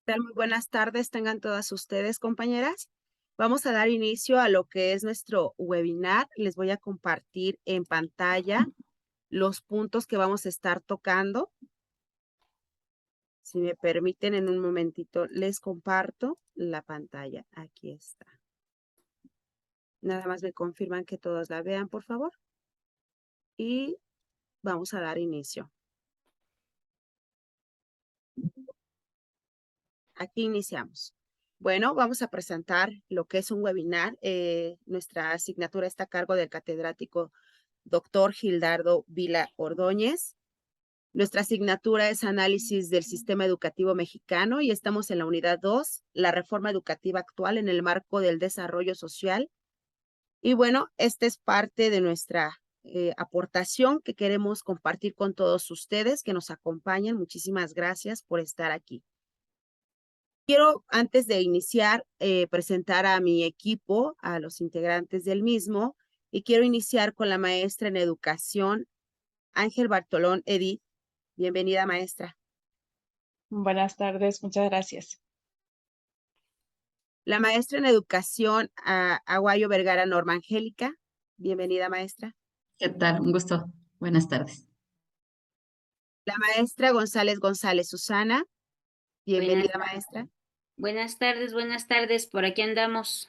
Tal? Muy buenas tardes, tengan todas ustedes, compañeras. Vamos a dar inicio a lo que es nuestro webinar. Les voy a compartir en pantalla los puntos que vamos a estar tocando. Si me permiten, en un momentito les comparto la pantalla. Aquí está. Nada más me confirman que todos la vean, por favor. Y vamos a dar inicio. Aquí iniciamos. Bueno, vamos a presentar lo que es un webinar. Nuestra asignatura está a cargo del catedrático doctor Gildardo Vila Ordóñez. Nuestra asignatura es Análisis del Sistema Educativo Mexicano y estamos en la unidad 2, la reforma educativa actual en el marco del desarrollo social. Y bueno, esta es parte de nuestra aportación que queremos compartir con todos ustedes que nos acompañan. Muchísimas gracias por estar aquí. Quiero, antes de iniciar, presentar a mi equipo, a los integrantes del mismo, y quiero iniciar con la maestra en educación, Ángel Bartolón Edith. Bienvenida, maestra. Buenas tardes, muchas gracias. La maestra en educación, Aguayo Vergara Norma Angélica. Bienvenida, maestra. ¿Qué tal? Un gusto. Buenas tardes. La maestra González González Susana. Bienvenida, maestra. Buenas tardes, por aquí andamos.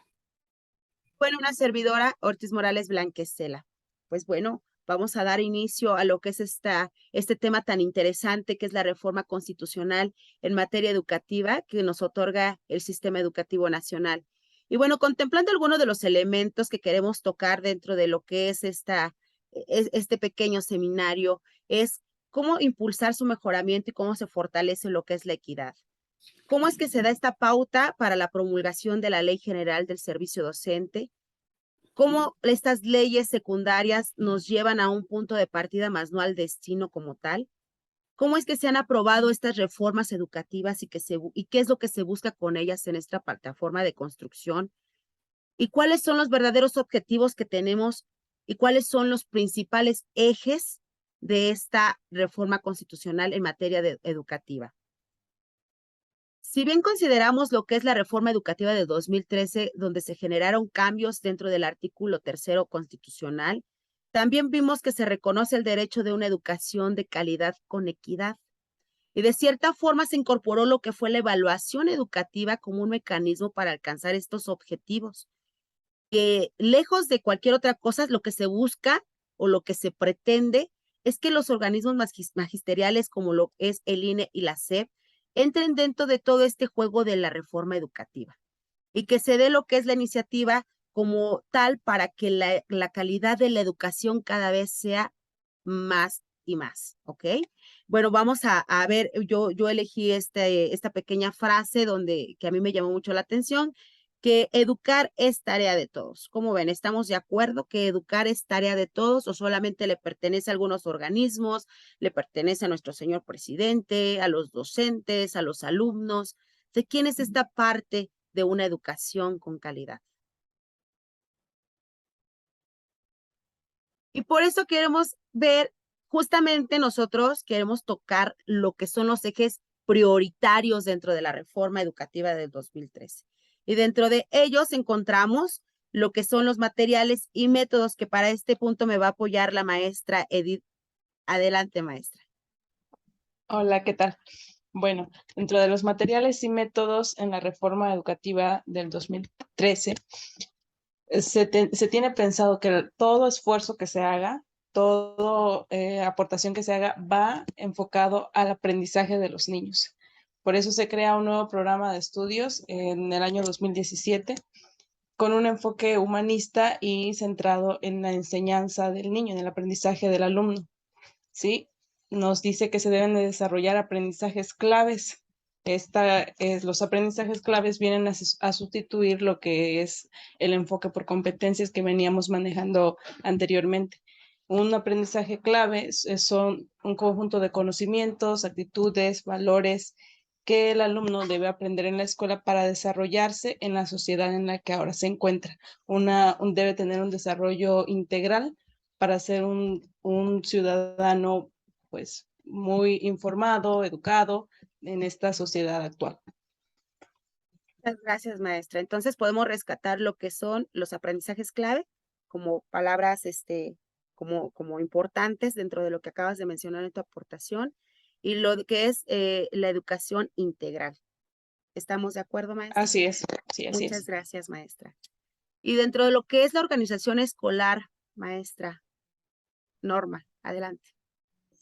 Bueno, una servidora, Ortiz Morales Blanquestela. Pues bueno, vamos a dar inicio a lo que es este tema tan interesante que es la reforma constitucional en materia educativa que nos otorga el Sistema Educativo Nacional. Y bueno, contemplando algunos de los elementos que queremos tocar dentro de lo que es este pequeño seminario, es cómo impulsar su mejoramiento y cómo se fortalece lo que es la equidad. ¿Cómo es que se da esta pauta para la promulgación de la Ley General del Servicio Docente? ¿Cómo estas leyes secundarias nos llevan a un punto de partida más no al destino como tal? ¿Cómo es que se han aprobado estas reformas educativas y qué es lo que se busca con ellas en esta plataforma de construcción? ¿Y cuáles son los verdaderos objetivos que tenemos y cuáles son los principales ejes de esta reforma constitucional en materia educativa? Si bien consideramos lo que es la reforma educativa de 2013, donde se generaron cambios dentro del artículo 3º constitucional, también vimos que se reconoce el derecho de una educación de calidad con equidad. Y de cierta forma se incorporó lo que fue la evaluación educativa como un mecanismo para alcanzar estos objetivos, que lejos de cualquier otra cosa, lo que se busca o lo que se pretende es que los organismos magisteriales como lo es el INE y la SEP entren dentro de todo este juego de la reforma educativa y que se dé lo que es la iniciativa como tal para que la calidad de la educación cada vez sea más y más, ¿ok? Bueno, vamos a ver, yo elegí esta pequeña frase que a mí me llamó mucho la atención, que educar es tarea de todos. ¿Cómo ven? ¿Estamos de acuerdo que educar es tarea de todos o solamente le pertenece a algunos organismos, le pertenece a nuestro señor presidente, a los docentes, a los alumnos? ¿De quién es esta parte de una educación con calidad? Y por eso queremos ver, justamente nosotros queremos tocar lo que son los ejes prioritarios dentro de la reforma educativa del 2013. Y dentro de ellos encontramos lo que son los materiales y métodos que para este punto me va a apoyar la maestra Edith. Adelante, maestra. Hola, ¿qué tal? Bueno, dentro de los materiales y métodos en la reforma educativa del 2013, se tiene pensado que todo esfuerzo que se haga, toda aportación que se haga va enfocado al aprendizaje de los niños. Por eso se crea un nuevo programa de estudios en el año 2017 con un enfoque humanista y centrado en la enseñanza del niño, en el aprendizaje del alumno. ¿Sí? Nos dice que se deben de desarrollar aprendizajes claves. Los aprendizajes claves vienen a sustituir lo que es el enfoque por competencias que veníamos manejando anteriormente. Un aprendizaje clave son un conjunto de conocimientos, actitudes, valores que el alumno debe aprender en la escuela para desarrollarse en la sociedad en la que ahora se encuentra. Debe tener un desarrollo integral para ser un ciudadano pues muy informado, educado en esta sociedad actual. Muchas gracias, maestra. Entonces podemos rescatar lo que son los aprendizajes clave como palabras, como importantes dentro de lo que acabas de mencionar en tu aportación y lo que es la educación integral. ¿Estamos de acuerdo, maestra? Así es, sí, así Muchas es. gracias, maestra. Y dentro de lo que es la organización escolar, maestra Norma, adelante.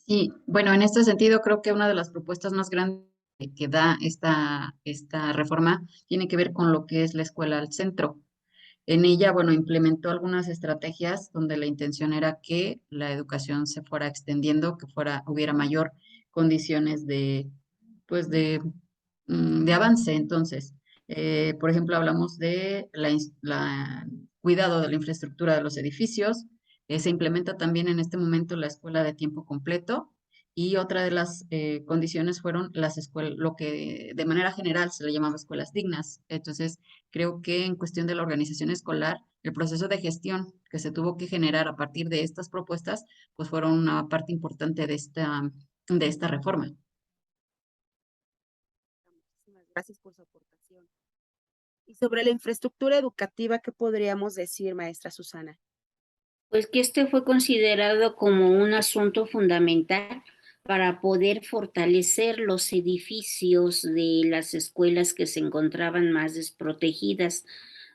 Sí, bueno, en este sentido creo que una de las propuestas más grandes que da esta reforma tiene que ver con lo que es la escuela al centro. En ella, bueno, implementó algunas estrategias donde la intención era que la educación se fuera extendiendo, que hubiera mayor condiciones pues de avance. Entonces, por ejemplo, hablamos de la cuidado de la infraestructura de los edificios. Se implementa también en este momento la escuela de tiempo completo. Y otra de las condiciones fueron las escuelas, lo que de manera general se le llamaba escuelas dignas. Entonces, creo que en cuestión de la organización escolar, el proceso de gestión que se tuvo que generar a partir de estas propuestas, pues fueron una parte importante de esta reforma. Muchísimas gracias por su aportación. Y sobre la infraestructura educativa, ¿qué podríamos decir, maestra Susana? Pues que este fue considerado como un asunto fundamental para poder fortalecer los edificios de las escuelas que se encontraban más desprotegidas.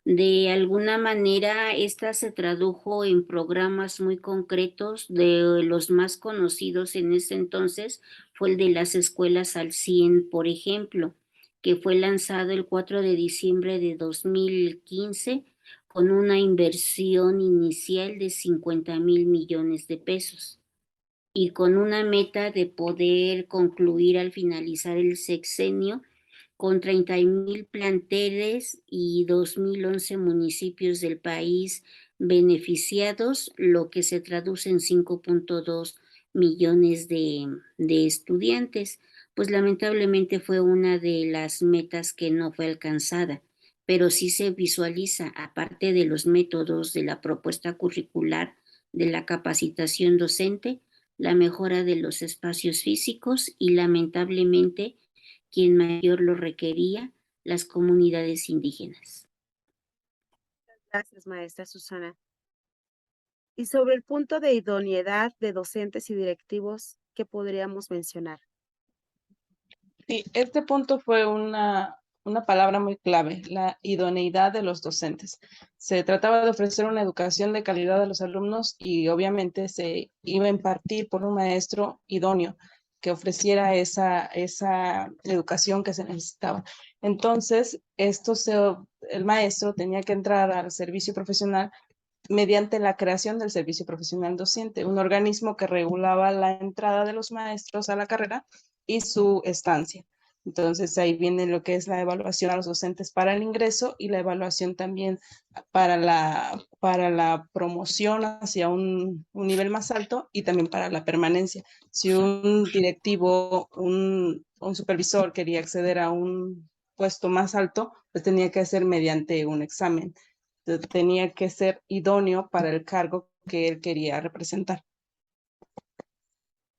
De alguna manera, esta se tradujo en programas muy concretos. De los más conocidos en ese entonces fue el de las escuelas al 100, por ejemplo, que fue lanzado el 4 de diciembre de 2015 con una inversión inicial de 50,000 millones de pesos y con una meta de poder concluir al finalizar el sexenio con 30,000 planteles y 2,011 municipios del país beneficiados, lo que se traduce en 5,2 millones de estudiantes. Pues lamentablemente fue una de las metas que no fue alcanzada, pero sí se visualiza, aparte de los métodos de la propuesta curricular, de la capacitación docente, la mejora de los espacios físicos y lamentablemente quien mayor lo requería, las comunidades indígenas. Gracias, maestra Susana. Y sobre el punto de idoneidad de docentes y directivos, ¿qué podríamos mencionar? Sí, este punto fue una palabra muy clave, la idoneidad de los docentes. Se trataba de ofrecer una educación de calidad a los alumnos y obviamente se iba a impartir por un maestro idóneo que ofreciera esa educación que se necesitaba. Entonces, el maestro tenía que entrar al servicio profesional mediante la creación del servicio profesional docente, un organismo que regulaba la entrada de los maestros a la carrera y su estancia. Entonces ahí viene lo que es la evaluación a los docentes para el ingreso y la evaluación también para la promoción hacia un nivel más alto y también para la permanencia. Si un directivo, un supervisor quería acceder a un puesto más alto, pues tenía que hacer mediante un examen. Tenía que ser idóneo para el cargo que él quería representar.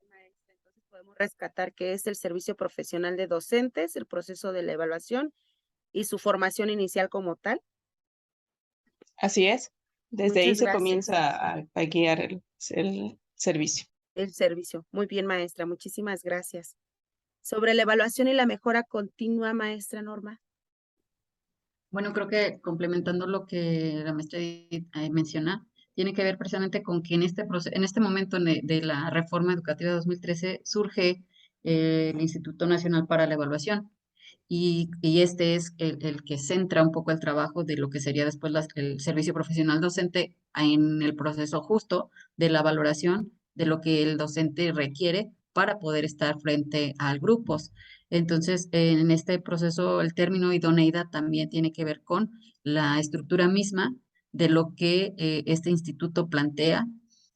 Maestra, entonces podemos rescatar que es el servicio profesional de docentes, el proceso de la evaluación y su formación inicial como tal. Así es. Desde ahí Muchas se gracias. comienza a guiar el servicio. El servicio. Muy bien, maestra. Muchísimas gracias. Sobre la evaluación y la mejora continua, maestra Norma. Bueno, creo que complementando lo que la maestra Edith menciona, tiene que ver precisamente con que en este momento de la reforma educativa de 2013 surge el Instituto Nacional para la Evaluación y este es el que centra un poco el trabajo de lo que sería después el servicio profesional docente en el proceso justo de la valoración de lo que el docente requiere para poder estar frente a grupos. Entonces, en este proceso, el término idoneidad también tiene que ver con la estructura misma de lo que este instituto plantea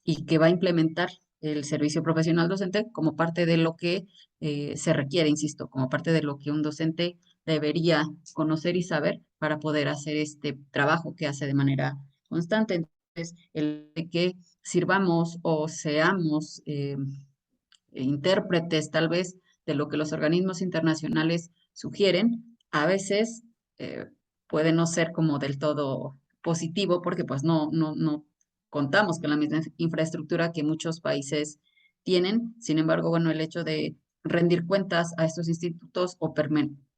y que va a implementar el servicio profesional docente como parte de lo que se requiere, insisto, como parte de lo que un docente debería conocer y saber para poder hacer este trabajo que hace de manera constante. Entonces, el de que sirvamos o seamos intérpretes tal vez de lo que los organismos internacionales sugieren, a veces puede no ser como del todo positivo porque pues no contamos con la misma infraestructura que muchos países tienen. Sin embargo, bueno, el hecho de rendir cuentas a estos institutos o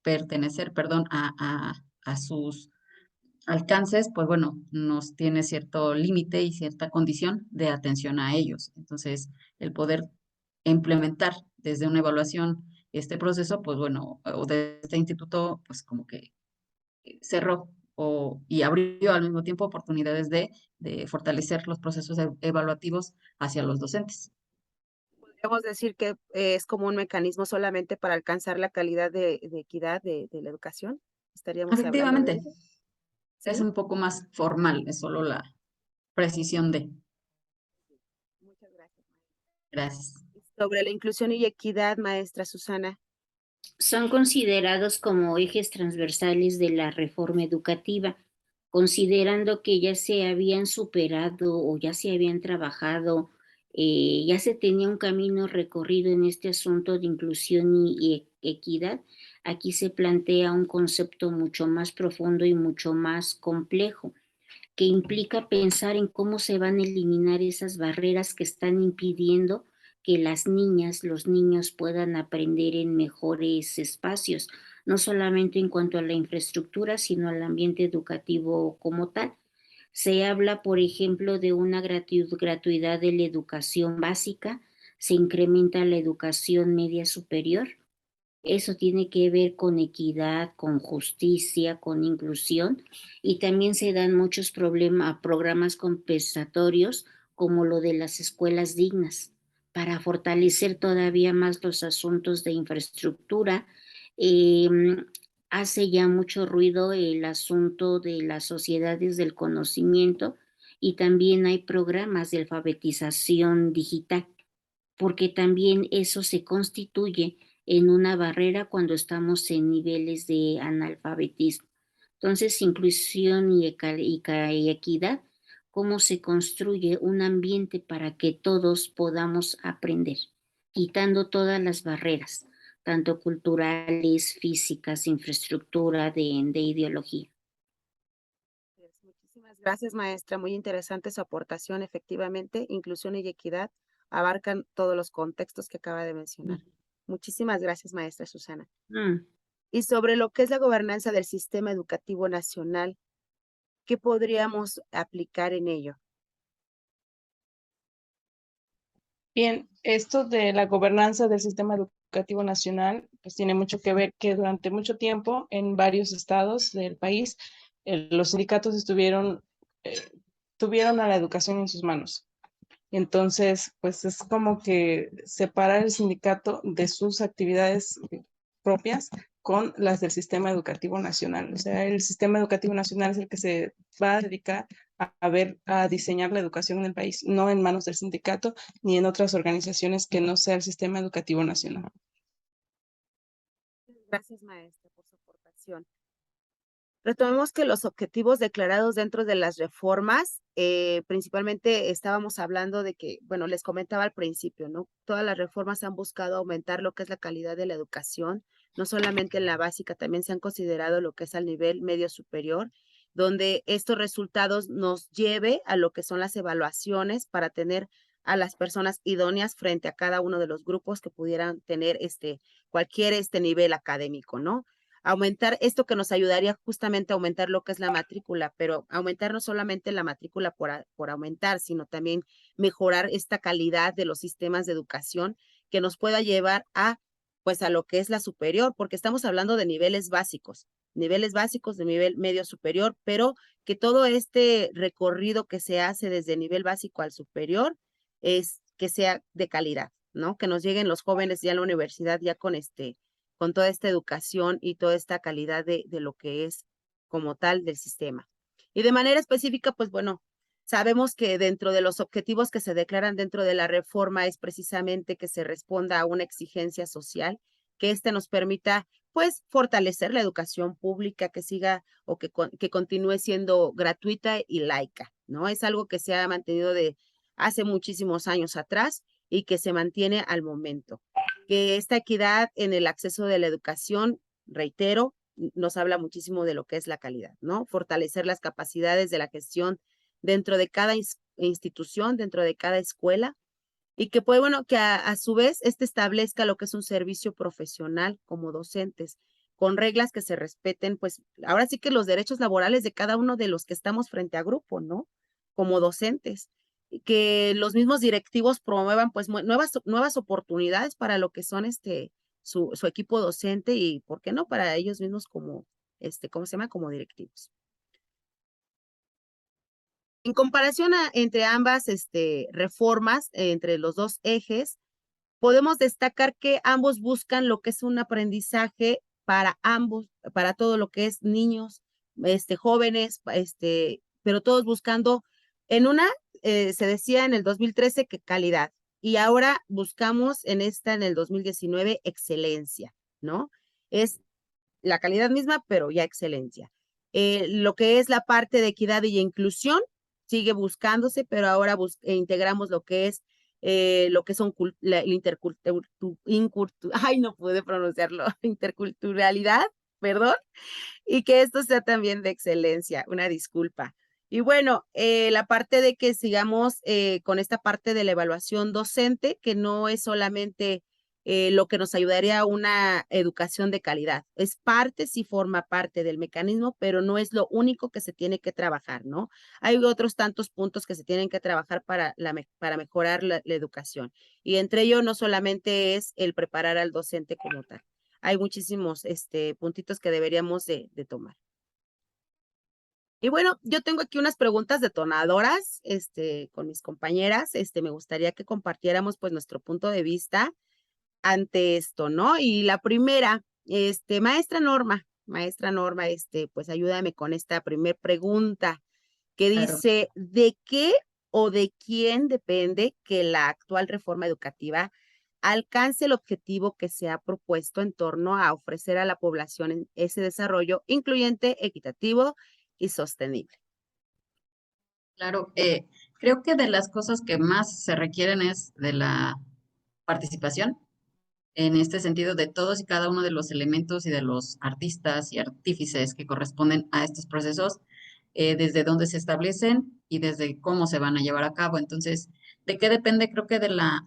pertenecer, perdón, a sus alcances, pues bueno, nos tiene cierto límite y cierta condición de atención a ellos. Entonces, el poder implementar desde una evaluación este proceso, pues bueno, o de este instituto, pues como que cerró y abrió al mismo tiempo oportunidades de fortalecer los procesos evaluativos hacia los docentes. Podríamos decir que es como un mecanismo solamente para alcanzar la calidad de equidad de la educación. Estaríamos hablando de Efectivamente, eso, es ¿sí? un poco más formal, es solo la precisión de. Muchas gracias. Gracias. Sobre la inclusión y equidad, maestra Susana. Son considerados como ejes transversales de la reforma educativa, considerando que ya se habían superado o ya se habían trabajado, ya se tenía un camino recorrido en este asunto de inclusión y equidad. Aquí se plantea un concepto mucho más profundo y mucho más complejo, que implica pensar en cómo se van a eliminar esas barreras que están impidiendo que las niñas, los niños puedan aprender en mejores espacios, no solamente en cuanto a la infraestructura, sino al ambiente educativo como tal. Se habla, por ejemplo, de una gratuidad de la educación básica, se incrementa la educación media superior. Eso tiene que ver con equidad, con justicia, con inclusión, y también se dan muchos programas compensatorios como lo de las escuelas dignas para fortalecer todavía más los asuntos de infraestructura. Eh, Hace ya mucho ruido el asunto de las sociedades del conocimiento y también hay programas de alfabetización digital, porque también eso se constituye en una barrera cuando estamos en niveles de analfabetismo. Entonces, inclusión y equidad, cómo se construye un ambiente para que todos podamos aprender, quitando todas las barreras, tanto culturales, físicas, infraestructura, de ideología. Muchísimas gracias, maestra. Muy interesante su aportación. Efectivamente, inclusión y equidad abarcan todos los contextos que acaba de mencionar. Muchísimas gracias, maestra Susana. Y sobre lo que es la gobernanza del sistema educativo nacional, ¿qué podríamos aplicar en ello? Bien, esto de la gobernanza del sistema educativo nacional, pues tiene mucho que ver que durante mucho tiempo en varios estados del país, los sindicatos tuvieron a la educación en sus manos. Entonces, pues es como que separar el sindicato de sus actividades propias con las del sistema educativo nacional. O sea, el sistema educativo nacional es el que se va a dedicar a diseñar la educación en el país, no en manos del sindicato ni en otras organizaciones que no sea el sistema educativo nacional. Gracias, maestra, por su aportación. Retomemos que los objetivos declarados dentro de las reformas, principalmente estábamos hablando de que, bueno, les comentaba al principio, ¿no? Todas las reformas han buscado aumentar lo que es la calidad de la educación, no solamente en la básica, también se han considerado lo que es al nivel medio superior, donde estos resultados nos lleve a lo que son las evaluaciones para tener a las personas idóneas frente a cada uno de los grupos que pudieran tener cualquier nivel académico, ¿no? Aumentar esto que nos ayudaría justamente a aumentar lo que es la matrícula, pero aumentar no solamente la matrícula por aumentar, sino también mejorar esta calidad de los sistemas de educación que nos pueda llevar pues a lo que es la superior, porque estamos hablando de niveles básicos de nivel medio superior, pero que todo este recorrido que se hace desde el nivel básico al superior es que sea de calidad, ¿no? Que nos lleguen los jóvenes ya a la universidad ya con toda esta educación y toda esta calidad de lo que es como tal del sistema. Y de manera específica, pues bueno, sabemos que dentro de los objetivos que se declaran dentro de la reforma es precisamente que se responda a una exigencia social, que nos permita pues fortalecer la educación pública, que siga o que continúe siendo gratuita y laica, ¿no? Es algo que se ha mantenido de hace muchísimos años atrás y que se mantiene al momento. Que esta equidad en el acceso de la educación, reitero, nos habla muchísimo de lo que es la calidad, ¿no? Fortalecer las capacidades de la gestión dentro de cada institución, dentro de cada escuela, y que pues bueno, que a su vez establezca lo que es un servicio profesional como docentes, con reglas que se respeten, pues ahora sí que los derechos laborales de cada uno de los que estamos frente a grupo, ¿no? Como docentes, y que los mismos directivos promuevan pues nuevas oportunidades para lo que son su equipo docente y, ¿por qué no?, para ellos mismos como, ¿cómo se llama?, como directivos. En comparación entre ambas reformas, entre los dos ejes, podemos destacar que ambos buscan lo que es un aprendizaje para ambos, para todo lo que es niños, jóvenes, pero todos buscando, en una, se decía en el 2013 que calidad, y ahora buscamos en el 2019, excelencia, ¿no? Es la calidad misma, pero ya excelencia. Lo que es la parte de equidad y inclusión sigue buscándose, pero ahora integramos lo que son la ay, no pude pronunciarlo, interculturalidad, perdón, y que esto sea también de excelencia, una disculpa. Y bueno, la parte de que sigamos con esta parte de la evaluación docente, que no es solamente lo que nos ayudaría a una educación de calidad. Es parte, sí forma parte del mecanismo, pero no es lo único que se tiene que trabajar, ¿no? Hay otros tantos puntos que se tienen que trabajar para mejorar la educación. Y entre ellos no solamente es el preparar al docente como tal. Hay muchísimos puntitos que deberíamos de tomar. Y bueno, yo tengo aquí unas preguntas detonadoras, con mis compañeras. Me gustaría que compartiéramos pues nuestro punto de vista ante esto, ¿no? Y la primera, maestra Norma, pues ayúdame con esta primer pregunta que Claro. dice, ¿de qué o de quién depende que la actual reforma educativa alcance el objetivo que se ha propuesto en torno a ofrecer a la población ese desarrollo incluyente, equitativo y sostenible? Claro, creo que de las cosas que más se requieren es de la participación, en este sentido de todos y cada uno de los elementos y de los artistas y artífices que corresponden a estos procesos, desde dónde se establecen y desde cómo se van a llevar a cabo. Entonces, ¿de qué depende? Creo que de la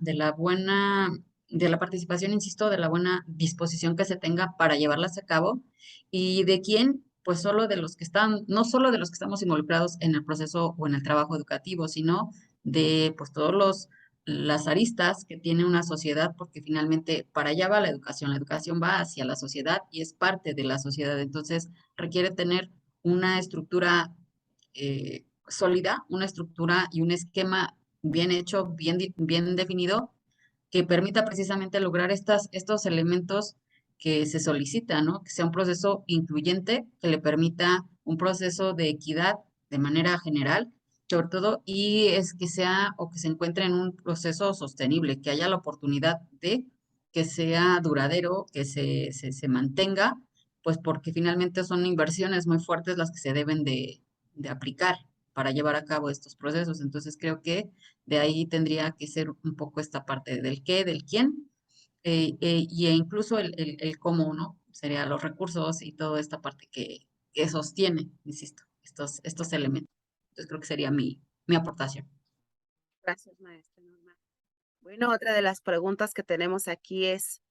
participación, insisto, de la buena disposición que se tenga para llevarlas a cabo y de quién, pues solo de los que están, no solo de los que estamos involucrados en el proceso o en el trabajo educativo, sino de pues todos las aristas que tiene una sociedad, porque finalmente para allá va la educación va hacia la sociedad y es parte de la sociedad, entonces requiere tener una estructura sólida, una estructura y un esquema bien hecho, bien definido, que permita precisamente lograr estos elementos que se solicitan, ¿no? Que sea un proceso incluyente, que le permita un proceso de equidad de manera general, sobre todo, y es que sea o que se encuentre en un proceso sostenible, que haya la oportunidad de que sea duradero, que se mantenga, pues porque finalmente son inversiones muy fuertes las que se deben de aplicar para llevar a cabo estos procesos. Entonces creo que de ahí tendría que ser un poco esta parte del qué, del quién, y incluso el cómo, ¿no? Serían los recursos y toda esta parte que sostiene, insisto, estos elementos. Entonces creo que sería mi aportación. Gracias, maestra Norma. Bueno, otra de las preguntas que tenemos aquí es,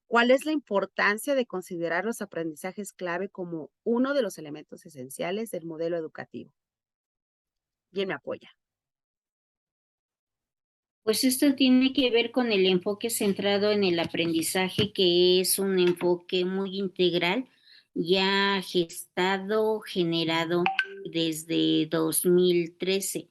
¿cuál es la importancia de considerar los aprendizajes clave como uno de los elementos esenciales del modelo educativo? ¿Quién me apoya? Pues esto tiene que ver con el enfoque centrado en el aprendizaje, que es un enfoque muy integral, ya gestado, generado desde 2013.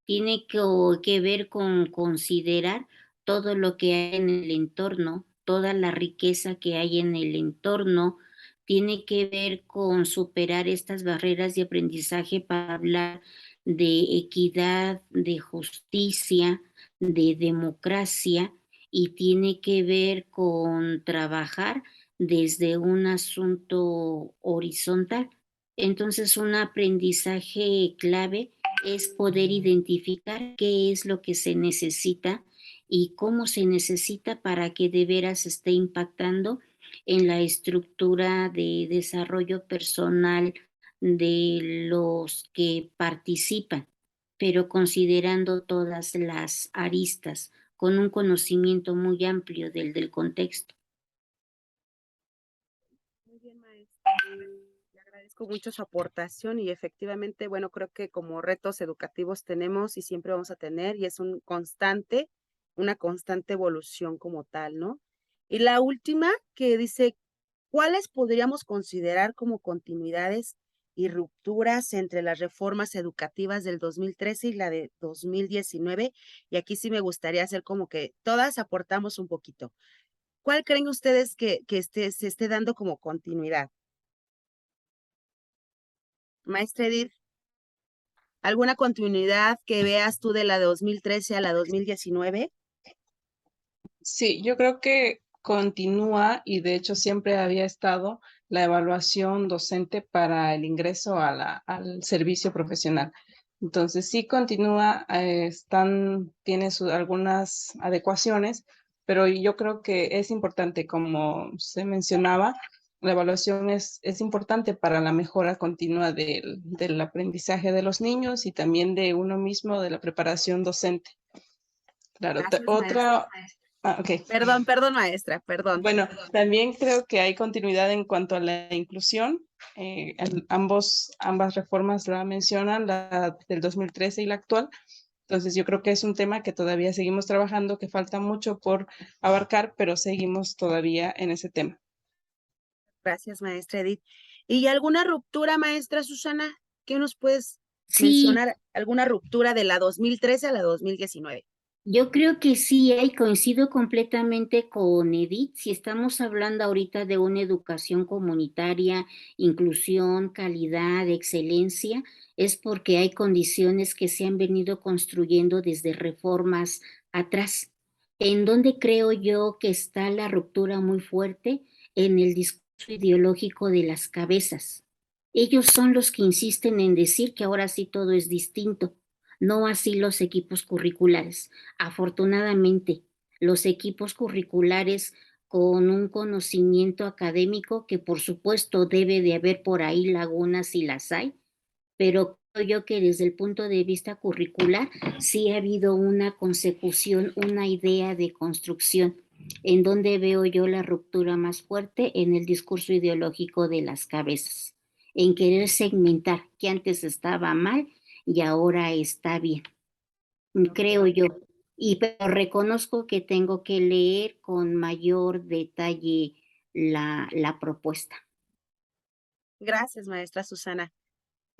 Tiene que ver con considerar todo lo que hay en el entorno, toda la riqueza que hay en el entorno. Tiene que ver con superar estas barreras de aprendizaje para hablar de equidad, de justicia, de democracia, y tiene que ver con trabajar desde un asunto horizontal. Entonces, un aprendizaje clave es poder identificar qué es lo que se necesita y cómo se necesita para que de veras esté impactando en la estructura de desarrollo personal de los que participan, pero considerando todas las aristas, con un conocimiento muy amplio del contexto. Muy bien, maestra. Le agradezco mucho su aportación y efectivamente, bueno, creo que como retos educativos tenemos y siempre vamos a tener y es una constante evolución como tal, ¿no? Y la última que dice, ¿cuáles podríamos considerar como continuidades y rupturas entre las reformas educativas del 2013 y la de 2019? Y aquí sí me gustaría hacer como que todas aportamos un poquito. ¿Cuál creen ustedes que se esté dando como continuidad? Maestra Edith, ¿alguna continuidad que veas tú de la 2013 a la 2019? Sí, yo creo que continúa y de hecho siempre había estado la evaluación docente para el ingreso al servicio profesional. Entonces sí continúa, tiene algunas adecuaciones, pero yo creo que es importante, como se mencionaba, la evaluación es importante para la mejora continua del aprendizaje de los niños y también de uno mismo, de la preparación docente. Claro, Gracias, maestra. otra. Ok. Perdón, maestra, perdón. Bueno, también creo que hay continuidad en cuanto a la inclusión. Ambas reformas la mencionan, la del 2013 y la actual. Entonces, yo creo que es un tema que todavía seguimos trabajando, que falta mucho por abarcar, pero seguimos todavía en ese tema. Gracias, maestra Edith. ¿Y alguna ruptura, maestra Susana? ¿Qué nos puedes Sí, mencionar? ¿Alguna ruptura de la 2013 a la 2019? yo creo que sí, y coincido completamente con Edith. Si estamos hablando ahorita de una educación comunitaria, inclusión, calidad, excelencia, es porque hay condiciones que se han venido construyendo desde reformas atrás. ¿En donde creo yo que está la ruptura muy fuerte? En el discurso ideológico de las cabezas. Ellos son los que insisten en decir que ahora sí todo es distinto, no así los equipos curriculares. Afortunadamente, los equipos curriculares con un conocimiento académico que por supuesto debe de haber por ahí lagunas y las hay, pero creo yo que desde el punto de vista curricular sí ha habido una consecución, una idea de construcción. En donde veo yo la ruptura más fuerte en el discurso ideológico de las cabezas, en querer segmentar que antes estaba mal y ahora está bien, creo yo. Y pero reconozco que tengo que leer con mayor detalle la propuesta. Gracias, maestra Susana.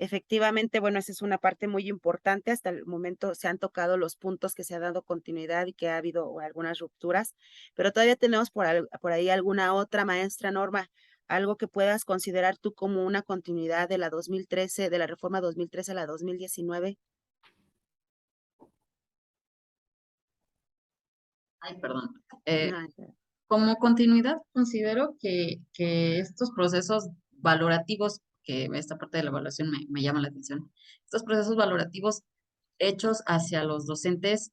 Efectivamente, bueno, esa es una parte muy importante. Hasta el momento se han tocado los puntos que se ha dado continuidad y que ha habido algunas rupturas, pero todavía tenemos por ahí alguna otra, maestra Norma, algo que puedas considerar tú como una continuidad de la 2013, de la reforma 2013 a la 2019. Ay, perdón. No, Como continuidad, considero que estos procesos valorativos, que esta parte de la evaluación me llama la atención, estos procesos valorativos hechos hacia los docentes,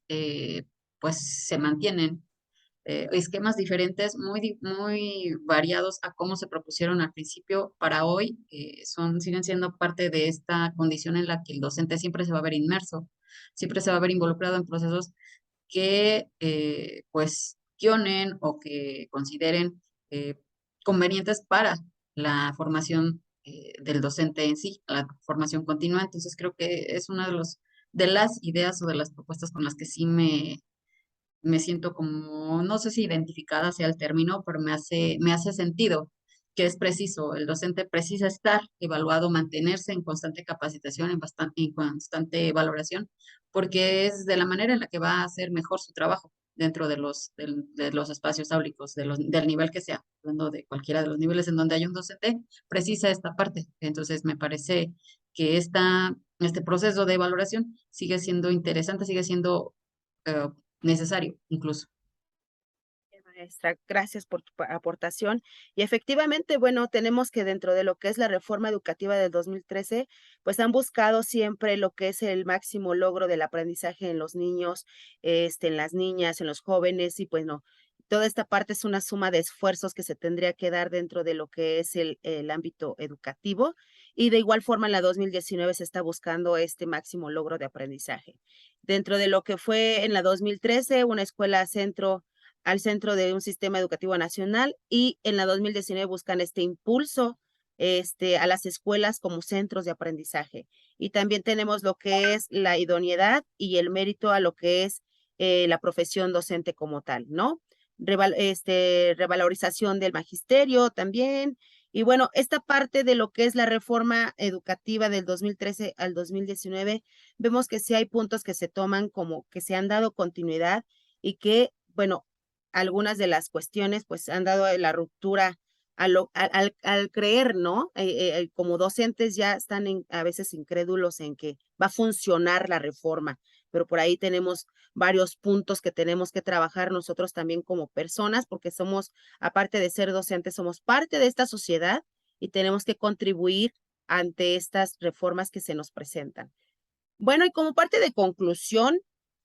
pues se mantienen. Esquemas diferentes, muy variados a cómo se propusieron al principio para hoy, siguen siendo parte de esta condición en la que el docente siempre se va a ver inmerso, siempre se va a ver involucrado en procesos que cuestionen o que consideren eh, convenientes para la formación del docente en sí, la formación continua. Entonces creo que es una de las ideas o de las propuestas con las que sí me siento como, no sé si identificada sea el término, pero me hace sentido que es preciso, el docente precisa estar evaluado, mantenerse en constante capacitación, en constante valoración, porque es de la manera en la que va a hacer mejor su trabajo dentro de los espacios áulicos, del nivel que sea, hablando de cualquiera de los niveles en donde hay un docente, precisa esta parte. Entonces, me parece que este proceso de valoración sigue siendo interesante, sigue siendo necesario incluso. maestra, gracias por tu aportación. Y efectivamente, bueno, tenemos que dentro de lo que es la reforma educativa del 2013, pues han buscado siempre lo que es el máximo logro del aprendizaje en los niños, en las niñas, en los jóvenes, y pues no, toda esta parte es una suma de esfuerzos que se tendría que dar dentro de lo que es el ámbito educativo. Y de igual forma en la 2019 se está buscando este máximo logro de aprendizaje. Dentro de lo que fue en la 2013, una escuela al centro de un sistema educativo nacional, y en la 2019 buscan este impulso a las escuelas como centros de aprendizaje. Y también tenemos lo que es la idoneidad y el mérito a lo que es la profesión docente como tal, ¿no? Revalorización del magisterio también. Y bueno, esta parte de lo que es la reforma educativa del 2013 al 2019, vemos que sí hay puntos que se toman como que se han dado continuidad y que, bueno, algunas de las cuestiones pues han dado la ruptura al creer, ¿no? Como docentes ya están a veces incrédulos en que va a funcionar la reforma, pero por ahí tenemos varios puntos que tenemos que trabajar nosotros también como personas, porque somos, aparte de ser docentes, somos parte de esta sociedad y tenemos que contribuir ante estas reformas que se nos presentan. Bueno, y como parte de conclusión,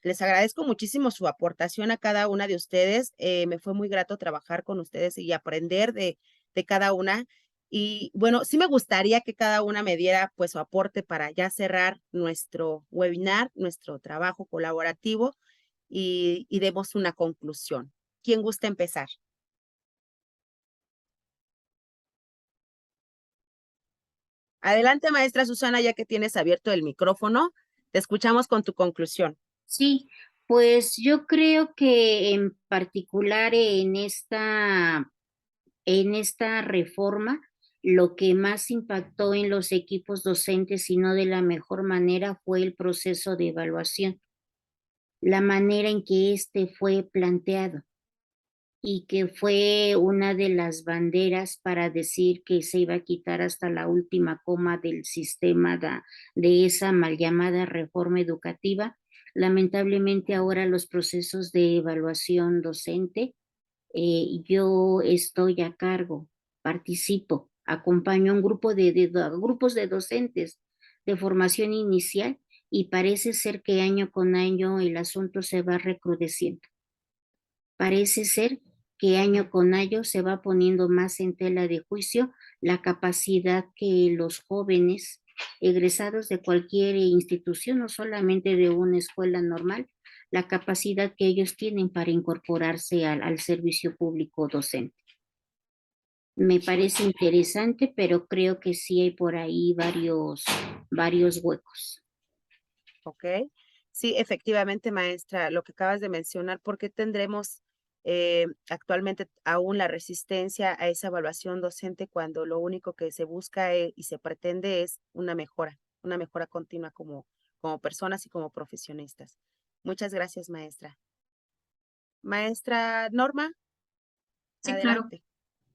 les agradezco muchísimo su aportación a cada una de ustedes. Me fue muy grato trabajar con ustedes y aprender de cada una. Y bueno, sí me gustaría que cada una me diera pues su aporte para ya cerrar nuestro webinar, nuestro trabajo colaborativo y demos una conclusión. ¿Quién gusta empezar? Adelante, maestra Susana, ya que tienes abierto el micrófono, te escuchamos con tu conclusión. Sí, pues yo creo que en particular en esta reforma, lo que más impactó en los equipos docentes y no de la mejor manera fue el proceso de evaluación, la manera en que este fue planteado y que fue una de las banderas para decir que se iba a quitar hasta la última coma del sistema de esa mal llamada reforma educativa. Lamentablemente ahora los procesos de evaluación docente, yo estoy a cargo, participo, acompaño a un grupo grupos de docentes de formación inicial y parece ser que año con año el asunto se va recrudeciendo. Parece ser que año con año se va poniendo más en tela de juicio la capacidad que los jóvenes egresados de cualquier institución, no solamente de una escuela normal, la capacidad que ellos tienen para incorporarse al servicio público docente. Me parece interesante, pero creo que sí hay por ahí varios huecos. Ok. Sí, efectivamente, maestra, lo que acabas de mencionar, ¿por qué tendremos actualmente aún la resistencia a esa evaluación docente cuando lo único que se busca y se pretende es una mejora continua como personas y como profesionistas? Muchas gracias, maestra. Maestra Norma, Sí, claro, adelante.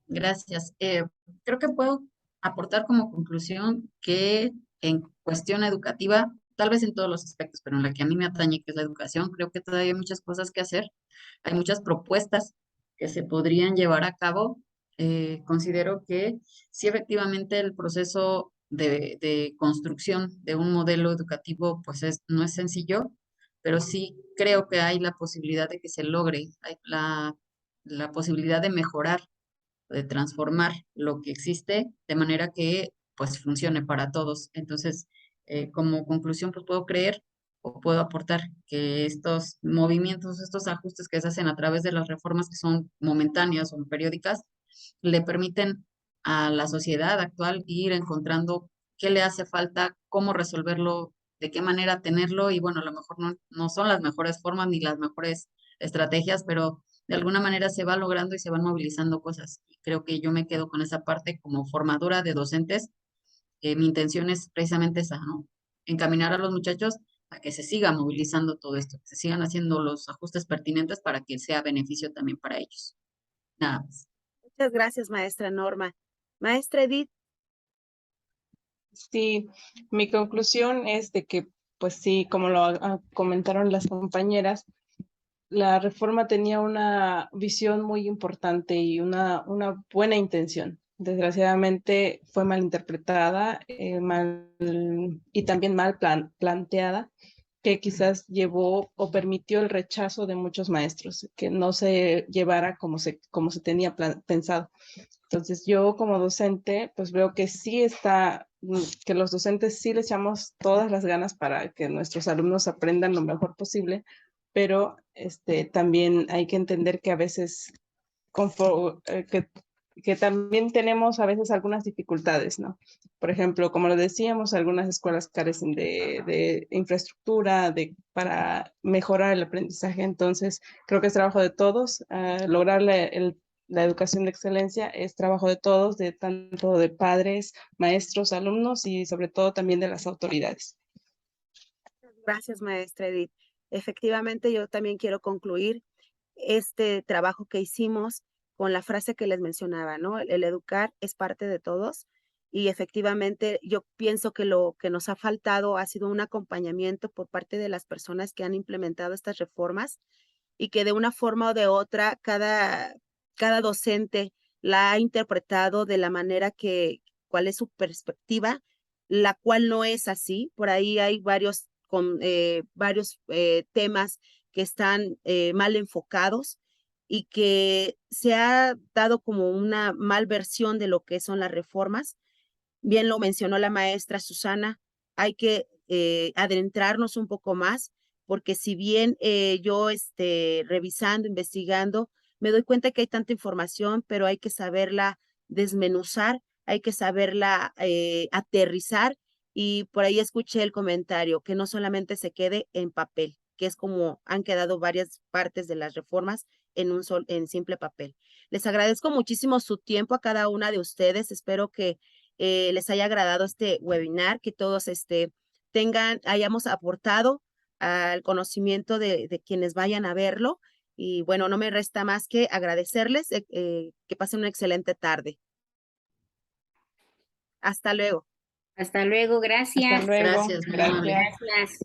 gracias. Creo que puedo aportar como conclusión que en cuestión educativa, tal vez en todos los aspectos, pero en la que a mí me atañe, que es la educación, creo que todavía hay muchas cosas que hacer. Hay muchas propuestas que se podrían llevar a cabo. Considero que sí, efectivamente, el proceso de construcción de un modelo educativo, pues no es sencillo, pero sí creo que hay la posibilidad de que se logre, hay la posibilidad de mejorar, de transformar lo que existe de manera que pues funcione para todos. Entonces, como conclusión, pues puedo creer o puedo aportar que estos movimientos, estos ajustes que se hacen a través de las reformas que son momentáneas o periódicas, le permiten a la sociedad actual ir encontrando qué le hace falta, cómo resolverlo, de qué manera tenerlo, y bueno, a lo mejor no son las mejores formas ni las mejores estrategias, pero de alguna manera se va logrando y se van movilizando cosas. Y creo que yo me quedo con esa parte como formadora de docentes. Mi intención es precisamente esa, ¿no? Encaminar a los muchachos a que se siga movilizando todo esto, que se sigan haciendo los ajustes pertinentes para que sea beneficio también para ellos. Nada más. Muchas gracias, maestra Norma. Maestra Edith, Sí, mi conclusión es de que, pues sí, como lo comentaron las compañeras, la reforma tenía una visión muy importante y una buena intención. Desgraciadamente fue mal interpretada, y también mal planteada, que quizás llevó o permitió el rechazo de muchos maestros, que no se llevara como se tenía pensado. Entonces yo como docente, pues veo que sí está, que los docentes sí le echamos todas las ganas para que nuestros alumnos aprendan lo mejor posible, pero también hay que entender que a veces que también tenemos a veces algunas dificultades, ¿no? Por ejemplo, como lo decíamos, algunas escuelas carecen de infraestructura para mejorar el aprendizaje. Entonces, creo que es trabajo de todos. Lograr la educación de excelencia es trabajo de todos, de tanto de padres, maestros, alumnos y sobre todo también de las autoridades. Gracias, maestra Edith. Efectivamente, yo también quiero concluir este trabajo que hicimos con la frase que les mencionaba, ¿no? El educar es parte de todos y efectivamente yo pienso que lo que nos ha faltado ha sido un acompañamiento por parte de las personas que han implementado estas reformas y que de una forma o de otra cada docente la ha interpretado de la manera cuál es su perspectiva, la cual no es así. Por ahí hay varios temas que están mal enfocados y que se ha dado como una mal versión de lo que son las reformas. Bien lo mencionó la maestra Susana, hay que adentrarnos un poco más, porque si bien yo revisando, investigando, me doy cuenta que hay tanta información, pero hay que saberla desmenuzar, hay que saberla aterrizar y por ahí escuché el comentario, que no solamente se quede en papel, que es como han quedado varias partes de las reformas en simple papel. Les agradezco muchísimo su tiempo a cada una de ustedes. Espero que les haya agradado este webinar, que todos hayamos aportado al conocimiento de quienes vayan a verlo. Y bueno, no me resta más que agradecerles, que pasen una excelente tarde. Hasta luego. Hasta luego, Hasta gracias. luego. Gracias, muy amable. Gracias. Gracias.